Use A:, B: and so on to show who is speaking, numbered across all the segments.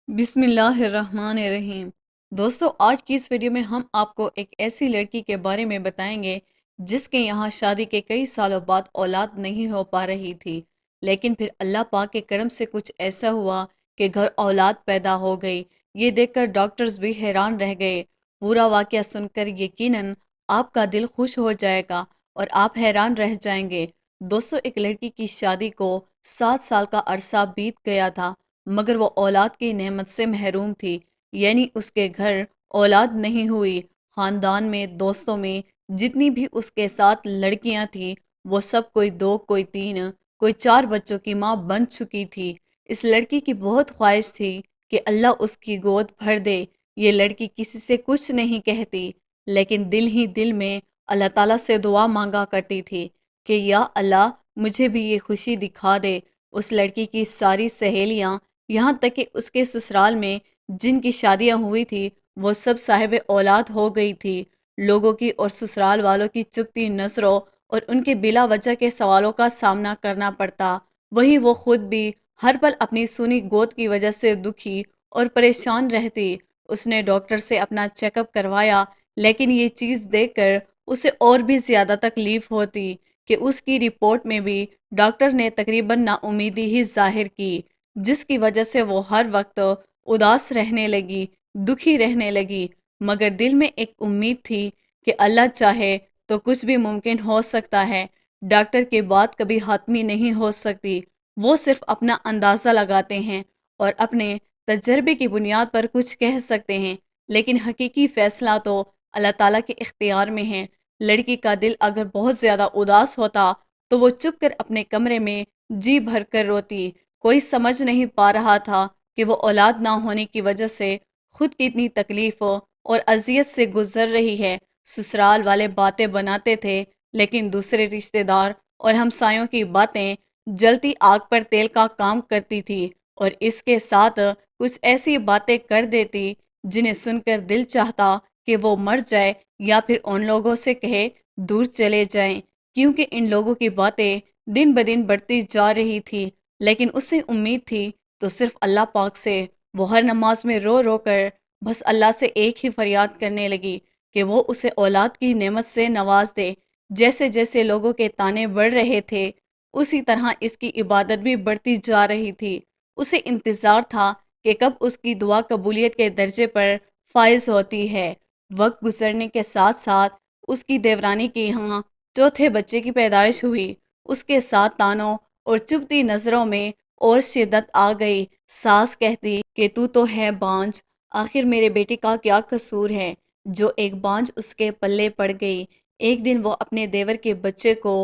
A: بسم اللہ الرحمن الرحیم۔ دوستو، آج کی اس ویڈیو میں ہم آپ کو ایک ایسی لڑکی کے بارے میں بتائیں گے جس کے یہاں شادی کے کئی سالوں بعد اولاد نہیں ہو پا رہی تھی، لیکن پھر اللہ پاک کے کرم سے کچھ ایسا ہوا کہ گھر اولاد پیدا ہو گئی۔ یہ دیکھ کر ڈاکٹرز بھی حیران رہ گئے۔ پورا واقعہ سن کر یقیناً آپ کا دل خوش ہو جائے گا اور آپ حیران رہ جائیں گے۔ دوستو، ایک لڑکی کی شادی کو 7 سال کا عرصہ بیت گیا تھا، مگر وہ اولاد کی نعمت سے محروم تھی، یعنی اس کے گھر اولاد نہیں ہوئی۔ خاندان میں، دوستوں میں جتنی بھی اس کے ساتھ لڑکیاں تھیں، وہ سب کوئی 2، کوئی 3، کوئی 4 بچوں کی ماں بن چکی تھی۔ اس لڑکی کی بہت خواہش تھی کہ اللہ اس کی گود بھر دے۔ یہ لڑکی کسی سے کچھ نہیں کہتی، لیکن دل ہی دل میں اللہ تعالیٰ سے دعا مانگا کرتی تھی کہ یا اللہ، مجھے بھی یہ خوشی دکھا دے۔ اس لڑکی کی ساری سہیلیاں، یہاں تک کہ اس کے سسرال میں جن کی شادیاں ہوئی تھی، وہ سب صاحب اولاد ہو گئی تھی۔ لوگوں کی اور سسرال والوں کی چپتی نظروں اور ان کے بلا وجہ کے سوالوں کا سامنا کرنا پڑتا۔ وہیں وہ خود بھی ہر پل اپنی سونی گود کی وجہ سے دکھی اور پریشان رہتی۔ اس نے ڈاکٹر سے اپنا چیک اپ کروایا، لیکن یہ چیز دیکھ کر اسے اور بھی زیادہ تکلیف ہوتی کہ اس کی رپورٹ میں بھی ڈاکٹر نے تقریباً نا امیدی ہی ظاہر کی، جس کی وجہ سے وہ ہر وقت اداس رہنے لگی، دکھی رہنے لگی۔ مگر دل میں ایک امید تھی کہ اللہ چاہے تو کچھ بھی ممکن ہو سکتا ہے۔ ڈاکٹر کی بات کبھی حتمی نہیں ہو سکتی، وہ صرف اپنا اندازہ لگاتے ہیں اور اپنے تجربے کی بنیاد پر کچھ کہہ سکتے ہیں، لیکن حقیقی فیصلہ تو اللہ تعالیٰ کے اختیار میں ہے۔ لڑکی کا دل اگر بہت زیادہ اداس ہوتا تو وہ چپ کر اپنے کمرے میں جی بھر کر روتی۔ کوئی سمجھ نہیں پا رہا تھا کہ وہ اولاد نہ ہونے کی وجہ سے خود کتنی تکلیف اور اذیت سے گزر رہی ہے۔ سسرال والے باتیں بناتے تھے، لیکن دوسرے رشتہ دار اور ہمسایوں کی باتیں جلتی آگ پر تیل کا کام کرتی تھی، اور اس کے ساتھ کچھ ایسی باتیں کر دیتی جنہیں سن کر دل چاہتا کہ وہ مر جائے یا پھر ان لوگوں سے کہے دور چلے جائیں، کیونکہ ان لوگوں کی باتیں دن بدن بڑھتی جا رہی تھی۔ لیکن اسے امید تھی تو صرف اللہ پاک سے۔ وہ ہر نماز میں رو رو کر بس اللہ سے ایک ہی فریاد کرنے لگی کہ وہ اسے اولاد کی نعمت سے نواز دے۔ جیسے جیسے لوگوں کے طعنے بڑھ رہے تھے، اسی طرح اس کی عبادت بھی بڑھتی جا رہی تھی۔ اسے انتظار تھا کہ کب اس کی دعا قبولیت کے درجے پر فائز ہوتی ہے۔ وقت گزرنے کے ساتھ ساتھ اس کی دیورانی کے یہاں چوتھے بچے کی پیدائش ہوئی۔ اس کے ساتھ طعنوں اور چبھتی نظروں میں اور شدت آ گئی۔ ساس کہتی کہ تو ہے بانجھ، آخر میرے بیٹے کا کیا قصور ہے جو ایک بانجھ اس کے پلے پڑ گئی۔ ایک دن وہ اپنے دیور کے بچے کو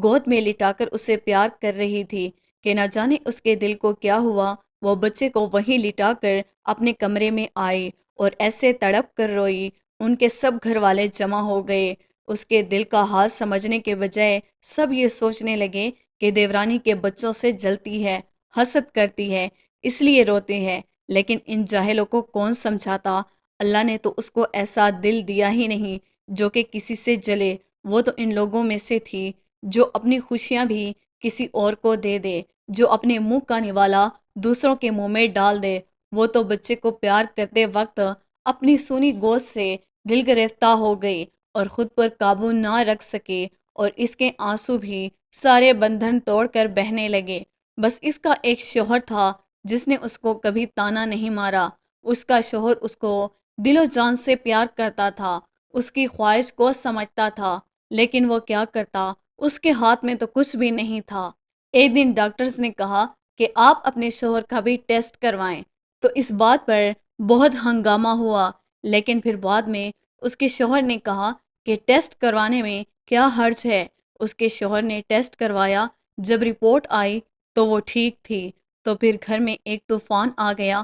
A: گود میں لٹا کر اسے پیار کر رہی تھی کہ نہ جانے اس کے دل کو کیا ہوا، وہ بچے کو وہیں لٹا کر اپنے کمرے میں آئی اور ایسے تڑپ کر روئی، ان کے سب گھر والے جمع ہو گئے۔ اس کے دل کا حال سمجھنے کے بجائے سب یہ سوچنے لگے کہ دیورانی کے بچوں سے جلتی ہے، حسد کرتی ہے، اس لیے روتے ہیں۔ لیکن ان جاہلوں کو کون سمجھاتا؟ اللہ نے تو اس کو ایسا دل دیا ہی نہیں جو کہ کسی سے جلے۔ وہ تو ان لوگوں میں سے تھی جو اپنی خوشیاں بھی کسی اور کو دے دے، جو اپنے منہ کا نوالا دوسروں کے منہ میں ڈال دے۔ وہ تو بچے کو پیار کرتے وقت اپنی سونی گود سے دل گرفتہ ہو گئی اور خود پر قابو نہ رکھ سکے، اور اس کے آنسو بھی سارے بندھن توڑ کر بہنے لگے۔ بس اس کا ایک شوہر تھا جس نے اس کو کبھی طعنہ نہیں مارا۔ اس کا شوہر اس کو دل و جان سے پیار کرتا تھا، اس کی خواہش کو سمجھتا تھا، لیکن وہ کیا کرتا، اس کے ہاتھ میں تو کچھ بھی نہیں تھا۔ ایک دن ڈاکٹرز نے کہا کہ آپ اپنے شوہر کا بھی ٹیسٹ کروائیں، تو اس بات پر بہت ہنگامہ ہوا، لیکن پھر بعد میں اس کے شوہر نے کہا کہ ٹیسٹ کروانے میں کیا حرج ہے۔ اس کے شوہر نے ٹیسٹ کروایا، جب رپورٹ آئی تو وہ ٹھیک تھی، تو پھر گھر میں ایک طوفان آ گیا۔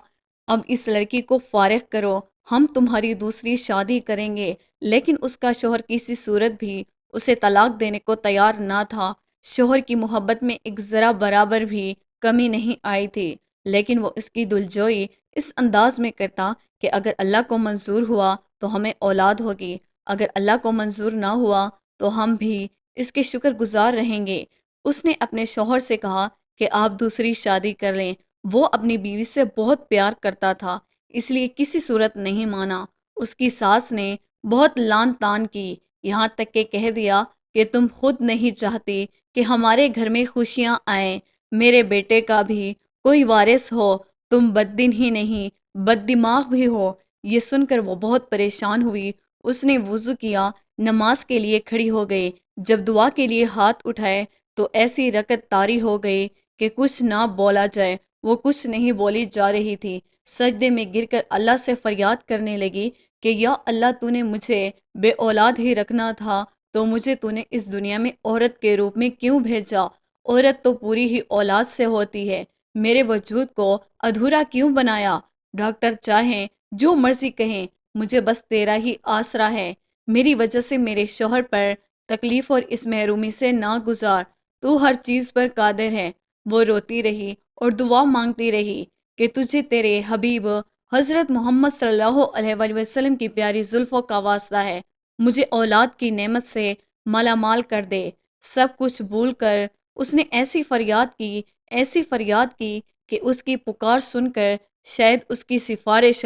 A: اب اس لڑکی کو فارغ کرو، ہم تمہاری دوسری شادی کریں گے۔ لیکن اس کا شوہر کسی صورت بھی اسے طلاق دینے کو تیار نہ تھا۔ شوہر کی محبت میں ایک ذرا برابر بھی کمی نہیں آئی تھی، لیکن وہ اس کی دلجوئی اس انداز میں کرتا کہ اگر اللہ کو منظور ہوا تو ہمیں اولاد ہوگی، اگر اللہ کو منظور نہ ہوا تو ہم بھی اس کے شکر گزار رہیں گے۔ اس نے اپنے شوہر سے کہا کہ آپ دوسری شادی کر لیں۔ وہ اپنی بیوی سے بہت پیار کرتا تھا، اس لیے کسی صورت نہیں مانا۔ اس کی ساس نے بہت لان تان کی، یہاں تک کہ کہہ دیا کہ تم خود نہیں چاہتی کہ ہمارے گھر میں خوشیاں آئیں، میرے بیٹے کا بھی کوئی وارث ہو، تم بد دن ہی نہیں بد دماغ بھی ہو۔ یہ سن کر وہ بہت پریشان ہوئی۔ اس نے وضو کیا، نماز کے لیے کھڑی ہو گئی۔ جب دعا کے لیے ہاتھ اٹھائے تو ایسی رکعت طاری ہو گئی کہ کچھ نہ بولا جائے۔ وہ کچھ نہیں بولی جا رہی تھی، سجدے میں گر کر اللہ سے فریاد کرنے لگی کہ یا اللہ، تو نے مجھے بے اولاد ہی رکھنا تھا تو مجھے تو نے اس دنیا میں عورت کے روپ میں کیوں بھیجا؟ عورت تو پوری ہی اولاد سے ہوتی ہے، میرے وجود کو ادھورا کیوں بنایا؟ ڈاکٹر چاہیں جو مرضی کہیں، مجھے بس تیرا ہی آسرا ہے، میری وجہ سے میرے شوہر پر تکلیف اور اس محرومی سے نہ گزار، تو ہر چیز پر قادر ہے۔ وہ روتی رہی اور دعا مانگتی رہی کہ تجھے تیرے حبیب حضرت محمد صلی اللہ علیہ وآلہ وسلم کی پیاری زلفوں کا واسطہ ہے، مجھے اولاد کی نعمت سے مالا مال کر دے۔ سب کچھ بھول کر اس نے ایسی فریاد کی کہ اس کی پکار سن کر شاید اس کی سفارش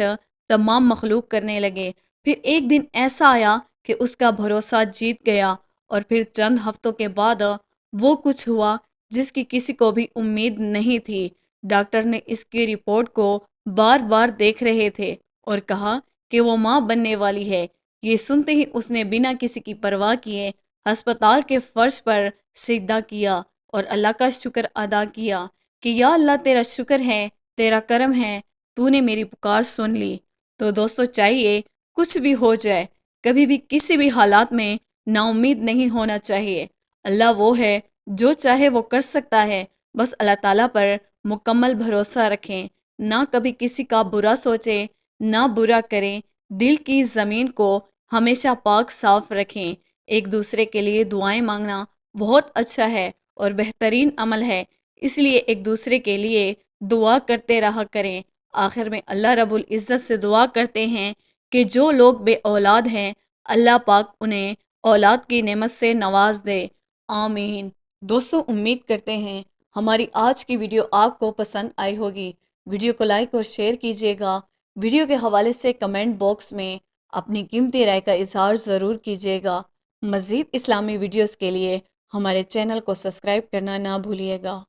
A: تمام مخلوق کرنے لگے۔ پھر ایک دن ایسا آیا کہ اس کا بھروسہ جیت گیا، اور پھر چند ہفتوں کے بعد وہ کچھ ہوا جس کی کسی کو بھی امید نہیں تھی۔ ڈاکٹر نے اس کی رپورٹ کو بار بار دیکھ رہے تھے اور کہا کہ وہ ماں بننے والی ہے۔ یہ سنتے ہی اس نے بنا کسی کی پرواہ کیے ہسپتال کے فرش پر سجدہ کیا اور اللہ کا شکر ادا کیا کہ یا اللہ، تیرا شکر ہے، تیرا کرم ہے، تو نے میری پکار سن لی۔ تو دوستو، چاہیے کچھ بھی ہو جائے، کبھی بھی کسی بھی حالات میں نا امید نہیں ہونا چاہیے۔ اللہ وہ ہے جو چاہے وہ کر سکتا ہے، بس اللہ تعالیٰ پر مکمل بھروسہ رکھیں، نہ کبھی کسی کا برا سوچیں، نہ برا کریں، دل کی زمین کو ہمیشہ پاک صاف رکھیں۔ ایک دوسرے کے لیے دعائیں مانگنا بہت اچھا ہے اور بہترین عمل ہے، اس لیے ایک دوسرے کے لیے دعا کرتے رہا کریں۔ آخر میں اللہ رب العزت سے دعا کرتے ہیں کہ جو لوگ بے اولاد ہیں، اللہ پاک انہیں اولاد کی نعمت سے نواز دے، آمین۔ دوستو، امید کرتے ہیں ہماری آج کی ویڈیو آپ کو پسند آئی ہوگی۔ ویڈیو کو لائک اور شیئر کیجیے گا۔ ویڈیو کے حوالے سے کمنٹ باکس میں اپنی قیمتی رائے کا اظہار ضرور کیجیے گا۔ مزید اسلامی ویڈیوز کے لیے ہمارے چینل کو سبسکرائب کرنا نہ بھولیے گا۔